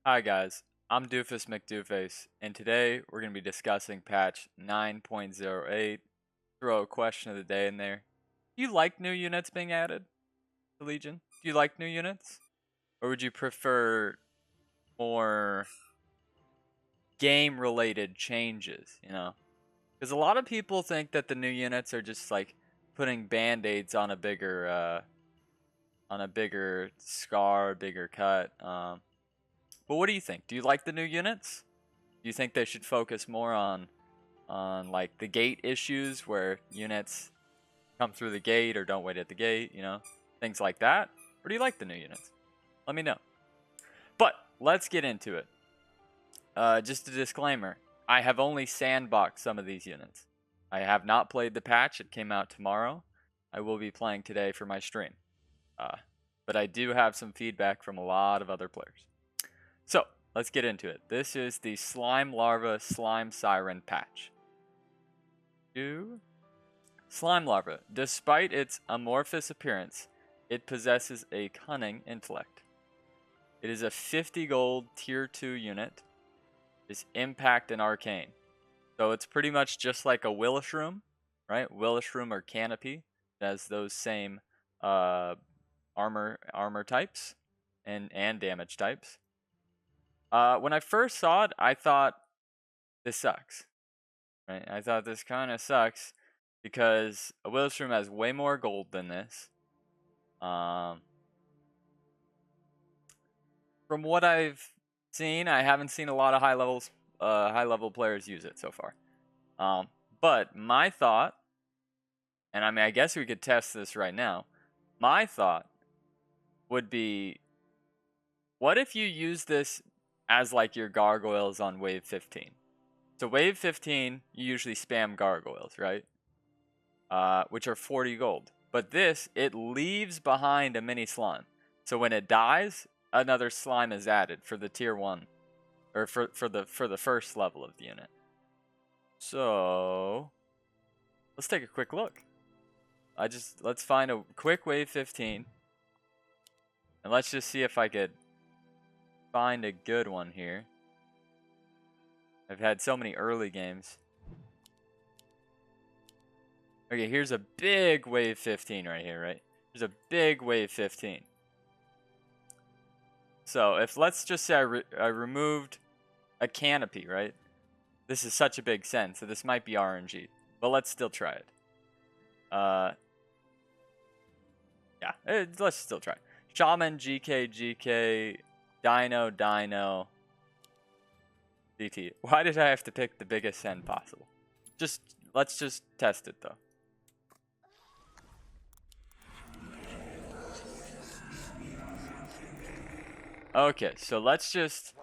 Hi guys, I'm Doofus Mcdooface, and today we're going to be discussing patch 9.08. Throw a question of the day in there. Do you like new units being added to Legion? Do you like new units? Or would you prefer more game-related changes, Because a lot of people think that the new units are just like putting band-aids on a bigger scar, bigger cut. But what do you think? Do you like the new units? Do you think they should focus more on like the gate issues where units come through the gate or don't wait at the gate, things like that? Or do you like the new units? Let me know. But let's get into it. Just a disclaimer. I have only sandboxed some of these units. I have not played the patch. It came out tomorrow. I will be playing today for my stream. But I do have some feedback from a lot of other players. So, let's get into it. This is the Slime Larva Slime Siren patch. Slime Larva. Despite its amorphous appearance, it possesses a cunning intellect. It is a 50 gold tier 2 unit. It's impact and arcane. So it's pretty much just like a Willishroom, right? Willishroom or Canopy. It has those same armor types and damage types. When I first saw it, I thought this sucks. Right? I thought this kind of sucks because a Willowstream has way more gold than this. From what I've seen, I haven't seen a lot of high level players use it so far. But my thought, and I mean, I guess we could test this right now. My thought would be, what if you use this as like your gargoyles on wave 15? So wave 15, you usually spam gargoyles, right? Which are 40 gold. But this, it leaves behind a mini slime. So when it dies, another slime is added for the tier 1. Or for the first level of the unit. So let's take a quick look. Let's find a quick wave 15. And let's just see if I could find a good one here. I've had so many early games. Okay, here's a big wave 15 right here, right? There's a big wave 15. So if let's just say I removed a canopy, right? This is such a big send, so this might be RNG. But let's still try it. Let's still try it. Shaman, GK, Dino, DT. Why did I have to pick the biggest send possible? Let's just test it though. Okay, so let's just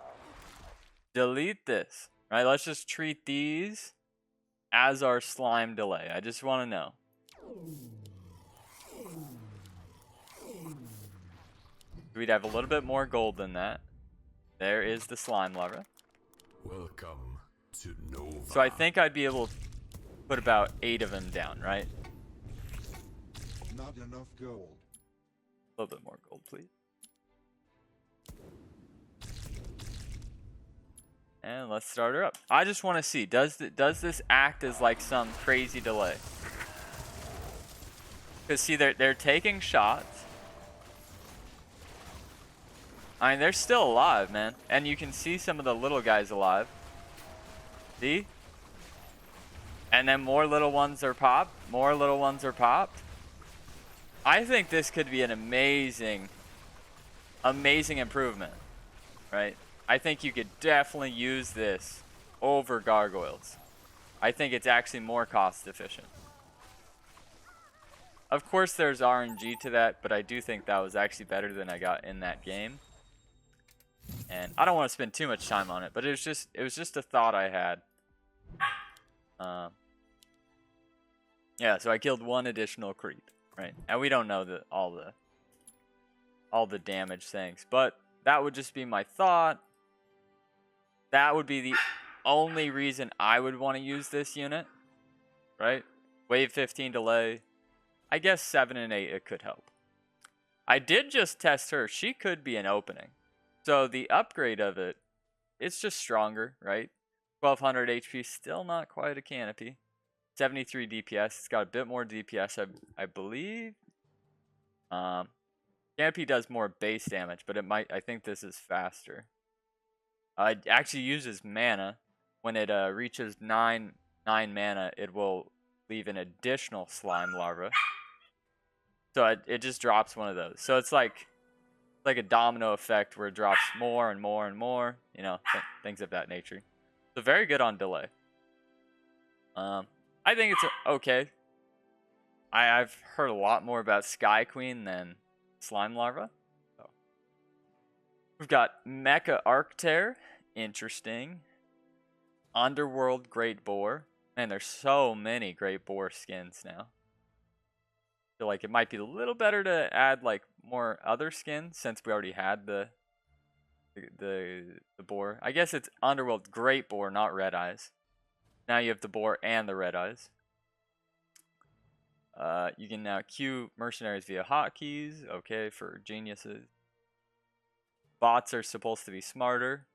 delete this, right? Let's just treat these as our slime delay. I just want to know. We'd have a little bit more gold than that. There is the slime larva. Welcome to Nova. So I think I'd be able to put about 8 of them down, right? Not enough gold. A little bit more gold, please. And let's start her up. I just want to see, does this act as like some crazy delay? Because see, they're taking shots. I mean, they're still alive, man. And you can see some of the little guys alive. See? And then more little ones are popped. More little ones are popped. I think this could be an amazing improvement, right? I think you could definitely use this over gargoyles. I think it's actually more cost efficient. Of course, there's RNG to that, but I do think that was actually better than I got in that game. And I don't want to spend too much time on it, but it was just a thought I had. Yeah, so I killed one additional creep, right? And we don't know all the damage things, but that would just be my thought. That would be the only reason I would want to use this unit, right? Wave 15 delay. I guess 7 and 8 it could help. I did just test her. She could be an opening. So the upgrade of it, it's just stronger, right? 1200 HP, still not quite a canopy. 73 DPS. It's got a bit more DPS, I believe. Canopy does more base damage, but it might. I think this is faster. It actually uses mana. When it reaches 9 mana, it will leave an additional slime larva. So it just drops one of those. So it's like a domino effect where it drops more and more and more. You know, things of that nature. So very good on delay. I think it's okay. I've heard a lot more about Skyqueen than slime larva. So. We've got Mecha Arctear. Interesting. Underworld Great Boar. Man, there's so many Great Boar skins now. I feel like it might be a little better to add like more other skins since we already had the boar. I guess it's Underworld Great Boar, not Red Eyes. Now you have the boar and the red eyes. You can now queue mercenaries via hotkeys. Okay, for geniuses. Bots are supposed to be smarter.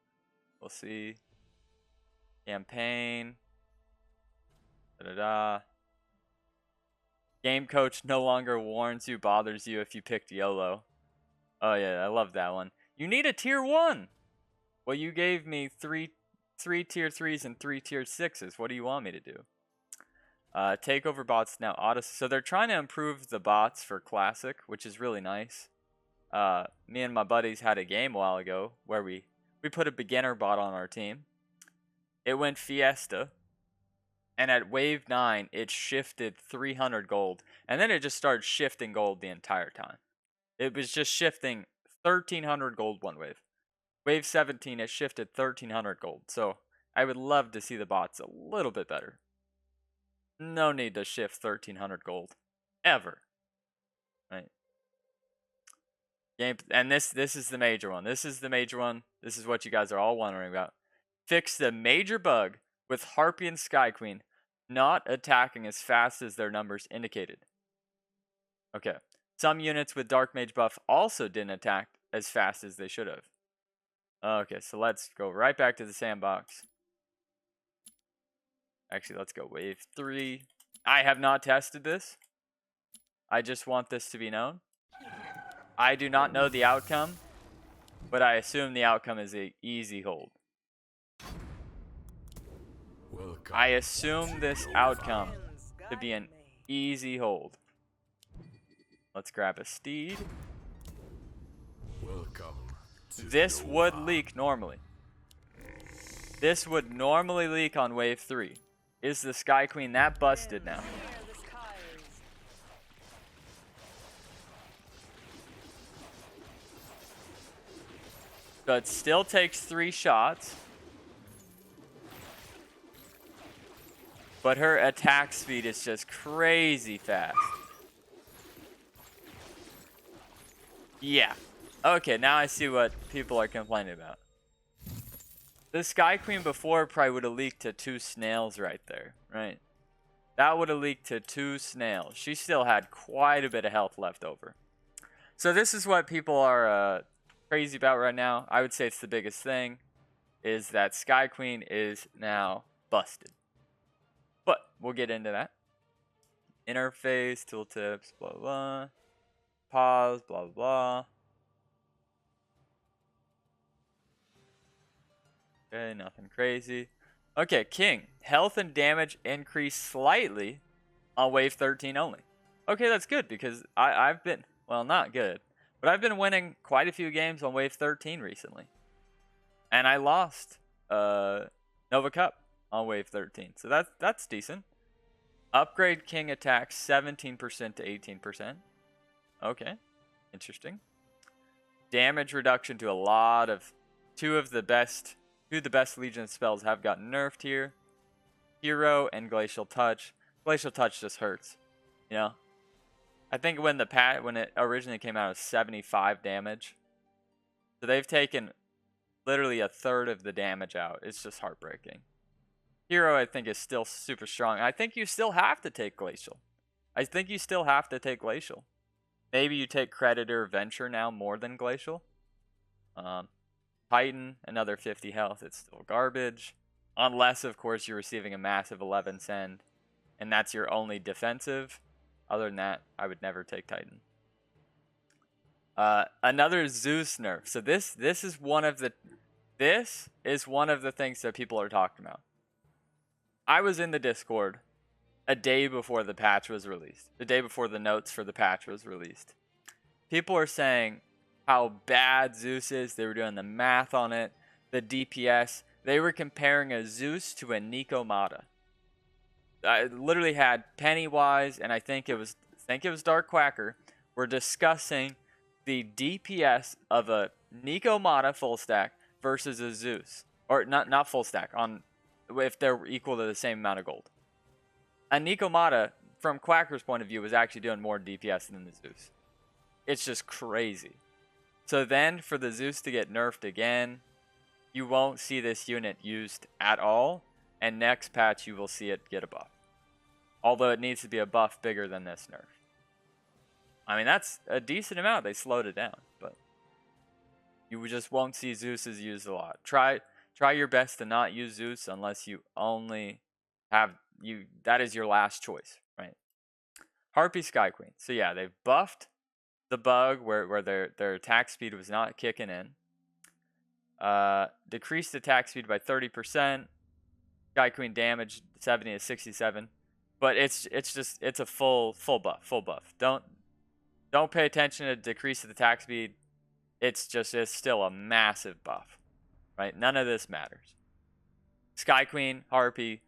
We'll see. Campaign. Da-da-da. Game coach no longer warns you, bothers you if you picked YOLO. Oh yeah, I love that one. You need a tier 1! Well, you gave me three tier 3s and 3 tier 6s. What do you want me to do? Takeover bots now auto. So they're trying to improve the bots for classic, which is really nice. Me and my buddies had a game a while ago where we put a beginner bot on our team. It went Fiesta. And at wave 9, it shifted 300 gold. And then it just started shifting gold the entire time. It was just shifting 1,300 gold one wave. Wave 17, it shifted 1,300 gold. So I would love to see the bots a little bit better. No need to shift 1,300 gold. Ever. Right. And this is the major one. This is the major one. This is what you guys are all wondering about. Fix the major bug with Harpy and Skyqueen not attacking as fast as their numbers indicated. Okay. Some units with Dark Mage buff also didn't attack as fast as they should have. Okay, so let's go right back to the sandbox. Actually, let's go wave 3. I have not tested this. I just want this to be known. I do not know the outcome, but I assume the outcome is an easy hold. Welcome. I assume this outcome to be an easy hold. Let's grab a steed. Welcome. This would leak normally. This would normally leak on wave 3. Is the Skyqueen that busted now? So it still takes 3 shots. But her attack speed is just crazy fast. Yeah. Okay, now I see what people are complaining about. The Skyqueen before probably would have leaked to 2 snails right there, right? That would have leaked to 2 snails. She still had quite a bit of health left over. So this is what people are crazy about right now. I would say it's the biggest thing, is that Skyqueen is now busted. But we'll get into that. Interface, tooltips, blah, blah. Pause, blah, blah. Okay, nothing crazy. Okay, King. Health and damage increase slightly on wave 13 only. Okay, that's good because I've been, well, not good, but I've been winning quite a few games on wave 13 recently. And I lost Nova Cup on wave 13. So that's decent. Upgrade King attack 17% to 18%. Okay, interesting. Damage reduction to a lot of two of the best Legion spells have gotten nerfed here. Hero and Glacial Touch. Glacial Touch just hurts. You know? I think when it originally came out, it was 75 damage. So they've taken literally a third of the damage out. It's just heartbreaking. Hero, I think, is still super strong. I think you still have to take Glacial. Maybe you take Creditor Venture now more than Glacial. Titan, another 50 health. It's still garbage. Unless, of course, you're receiving a massive 11 send, and that's your only defensive. Other than that, I would never take Titan. Another Zeus nerf. So this is one of the things that people are talking about. I was in the Discord a day before the patch was released. The day before the notes for the patch was released. People are saying how bad Zeus is. They were doing the math on it. The DPS. They were comparing a Zeus to a Nikomata. I literally had Pennywise and I think it was Dark Quacker were discussing the DPS of a Nikomata full stack versus a Zeus, or not full stack, on if they're equal to the same amount of gold. A Nikomata, from Quacker's point of view, was actually doing more DPS than the Zeus. It's just crazy. So then for the Zeus to get nerfed again, you won't see this unit used at all, and next patch you will see it get a buff. Although it needs to be a buff bigger than this nerf. I mean, that's a decent amount. They slowed it down, but you just won't see Zeus's used a lot. Try your best to not use Zeus unless you only have that is your last choice, right? Harpy Skyqueen. So yeah, they've buffed the bug where their attack speed was not kicking in. Decreased attack speed by 30%. Skyqueen damage 70 to 67. But it's a full buff. Don't pay attention to decrease of attack speed. It's still a massive buff, right? None of this matters. Skyqueen, Harpy.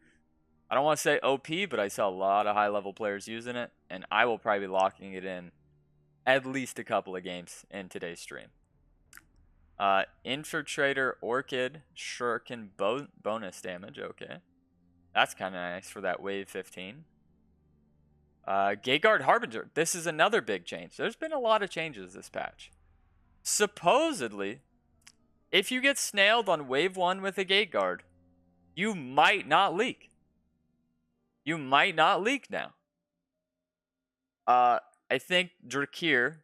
I don't want to say OP, but I saw a lot of high-level players using it, and I will probably be locking it in at least a couple of games in today's stream. Infiltrator, Orchid, Shuriken, bonus damage. Okay. That's kind of nice for that wave 15. Gateguard Harbinger. This is another big change. There's been a lot of changes this patch. Supposedly, if you get snailed on wave 1 with a Gateguard, you might not leak. You might not leak now. I think Drakir,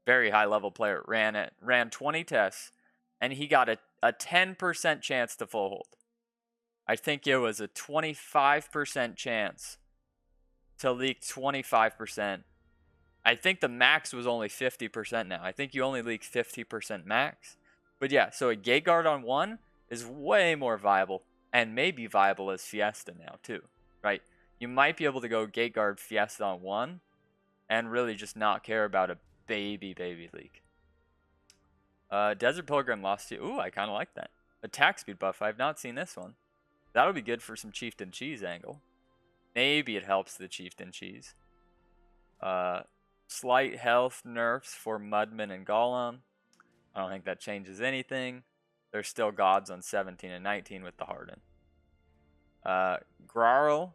very high level player, ran 20 tests, and he got a 10% chance to full hold. I think it was a 25% chance to leak 25%. I think the max was only 50% now. I think you only leak 50% max. But yeah, so a Gateguard on 1 is way more viable, and may be viable as Fiesta now too, right? You might be able to go Gateguard Fiesta on 1 and really just not care about a baby leak. Desert Pilgrim lost to... Ooh, I kind of like that. Attack speed buff. I have not seen this one. That'll be good for some Chieftain Cheese angle. Maybe it helps the Chieftain Cheese. Slight health nerfs for Mudman and Golem. I don't think that changes anything. They're still gods on 17 and 19 with the Harden. Grarl.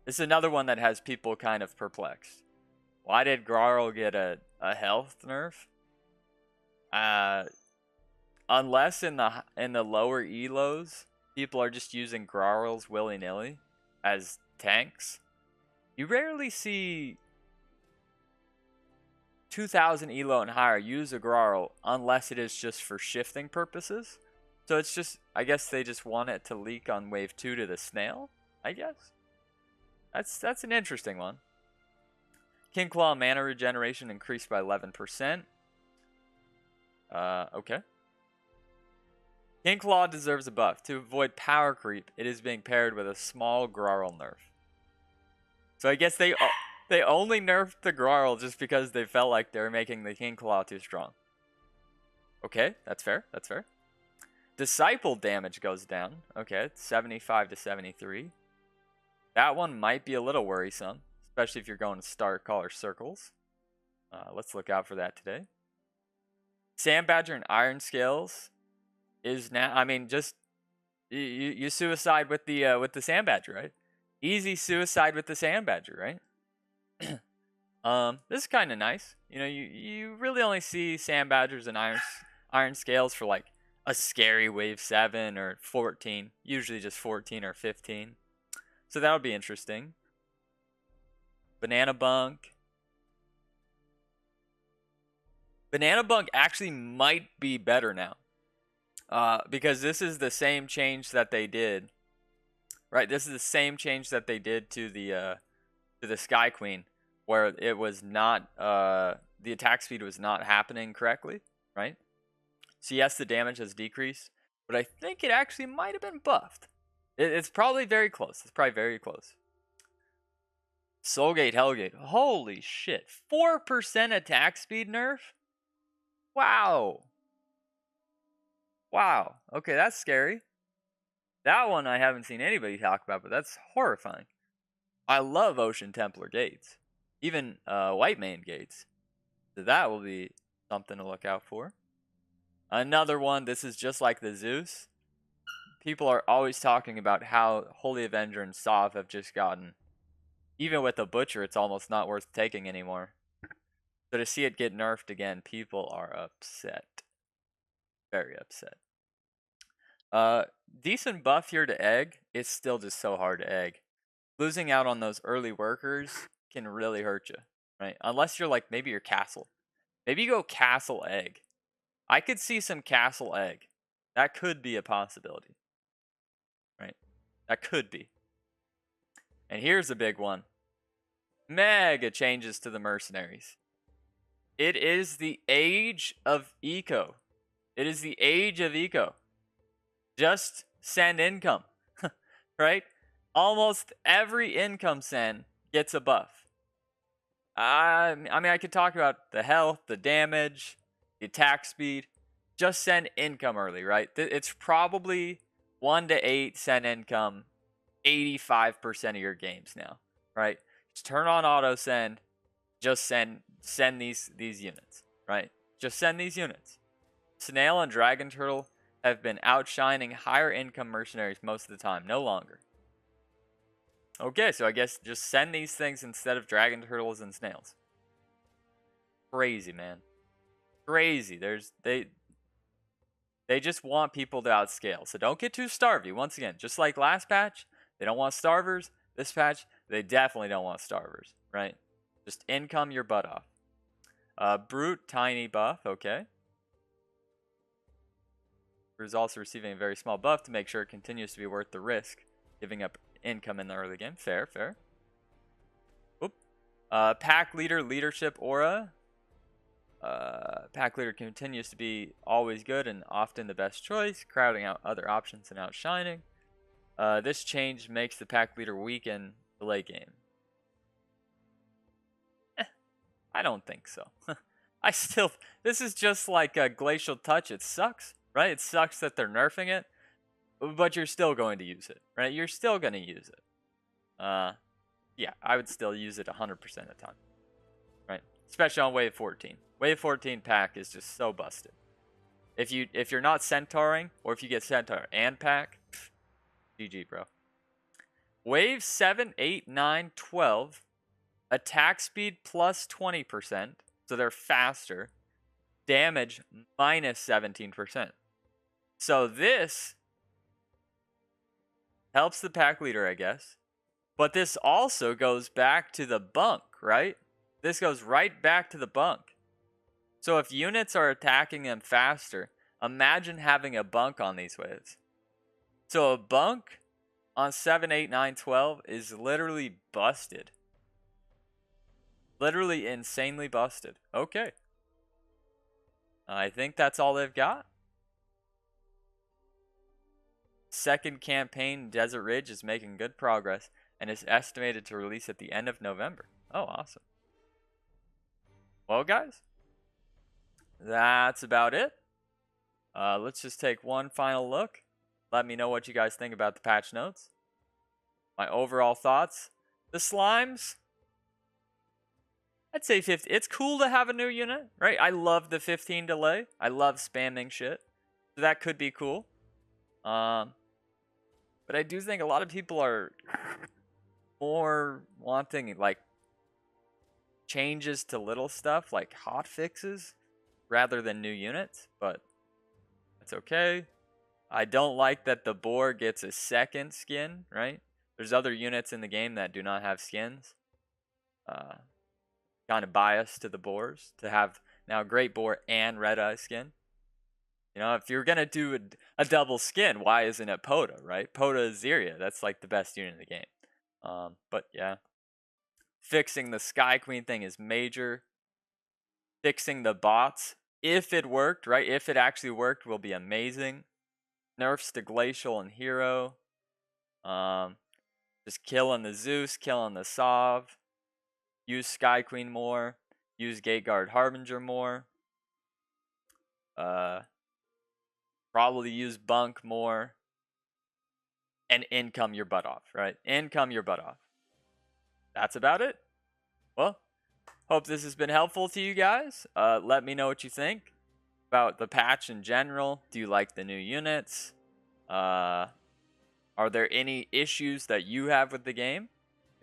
This is another one that has people kind of perplexed. Why did Grarl get a health nerf? Unless in the lower elos, people are just using Grarls willy-nilly as tanks. You rarely see 2000 elo and higher use a Grarl unless it is just for shifting purposes. So it's just, I guess they just want it to leak on wave 2 to the snail, I guess. That's an interesting one. King Claw mana regeneration increased by 11%. Okay. King Claw deserves a buff. To avoid power creep, it is being paired with a small Grarl nerf. So I guess they only nerfed the Grarl just because they felt like they were making the King Claw too strong. Okay, that's fair. That's fair. Disciple damage goes down. Okay, it's 75 to 73. That one might be a little worrisome, especially if you're going to Star Caller Circles. Let's look out for that today. Sand Badger and Iron Scales is now, I mean, just you suicide with the Sand Badger, right? Easy suicide with the Sand Badger, right? This is kind of nice. You know, you really only see Sand Badgers and Iron Scales for like a scary wave 7 or 14, usually just 14 or 15. So that would be interesting. Banana Bunk. Banana Bunk actually might be better now. Because this is the same change that they did. Right, this is the same change that they did to the Skyqueen, where it was not the attack speed was not happening correctly, right? So yes, the damage has decreased, but I think it actually might have been buffed. It's probably very close. It's probably very close. Soulgate, Hellgate. Holy shit. 4% attack speed nerf? Wow. Wow. Okay, that's scary. That one I haven't seen anybody talk about, but that's horrifying. I love Ocean Templar gates. Even White Mane gates. So that will be something to look out for. Another one, this is just like the Zeus. People are always talking about how Holy Avenger and Sov have just gotten, even with the Butcher, it's almost not worth taking anymore. So to see it get nerfed again, people are upset. Very upset. Decent buff here to egg. It's still just so hard to egg. Losing out on those early workers can really hurt you, right? Unless you're like, maybe you're castle. Maybe you go castle egg. I could see some castle egg. That could be a possibility, right? That could be. And here's a big one. Mega changes to the mercenaries. It is the age of eco. It is the age of eco. Just send income, right? Almost every income send gets a buff. I mean, I could talk about the health, the damage, the attack speed. Just send income early, right? It's probably 1 to 8 send income 85% of your games now, right? Just turn on auto send. Just send these units, right? Just send these units. Snail and Dragon Turtle have been outshining higher income mercenaries most of the time. No longer. Okay, so I guess just send these things instead of Dragon Turtles and Snails. Crazy, man. Crazy. They just want people to outscale. So don't get too starvy. Once again, just like last patch, they don't want starvers. This patch, they definitely don't want starvers, right? Just income your butt off. Brute, tiny buff, okay. Brute is also receiving a very small buff to make sure it continues to be worth the risk, giving up income in the early game. Fair, fair. Oop. Pack leader, leadership aura. Pack leader continues to be always good and often the best choice, crowding out other options and outshining. This change makes the pack leader weaken the late game. I don't think so. This is just like a Glacial Touch. It sucks, right? It sucks that they're nerfing it, but you're still going to use it, right? You're still going to use it. Yeah, I would still use it 100% of the time, right? Especially on Wave 14. Wave 14 pack is just so busted. If you're not centauring, or if you get centaur and pack, GG, bro. Wave 7, 8, 9, 12. Attack speed plus 20%, so they're faster. Damage minus 17%. So this helps the pack leader, I guess. But this also goes back to the bunk, right? This goes right back to the bunk. So if units are attacking them faster, imagine having a bunk on these waves. So a bunk on 7, 8, 9, 12 is literally busted. Literally insanely busted. Okay. I think that's all they've got. Second campaign, Desert Ridge, is making good progress and is estimated to release at the end of November. Oh, awesome. Well, guys, that's about it. Let's just take one final look. Let me know what you guys think about the patch notes. My overall thoughts. The slimes, I'd say 50. It's cool to have a new unit, right? I love the 15 delay. I love spamming shit. So that could be cool. But I do think a lot of people are more wanting like changes to little stuff, like hot fixes, rather than new units. But that's okay. I don't like that the boar gets a second skin, right? There's other units in the game that do not have skins. Kind of biased to the boars to have now Great Boar and Red Eye skin. You know, if you're gonna do a double skin, why isn't it Poda, right? Poda Aziria, that's like the best unit in the game. But yeah, fixing the Skyqueen thing is major. Fixing the bots, if it worked, right? If it actually worked, will be amazing. Nerfs to Glacial and Hero. Just killing the Zeus, killing the Sov. Use Skyqueen more. Use Gateguard Harbinger more. Probably use Bunk more. And income your butt off, right? Income your butt off. That's about it. Well, hope this has been helpful to you guys. Let me know what you think about the patch in general. Do you like the new units? Are there any issues that you have with the game?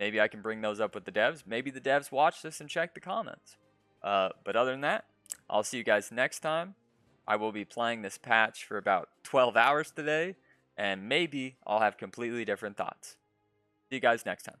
Maybe I can bring those up with the devs. Maybe the devs watch this and check the comments. But other than that, I'll see you guys next time. I will be playing this patch for about 12 hours today, and maybe I'll have completely different thoughts. See you guys next time.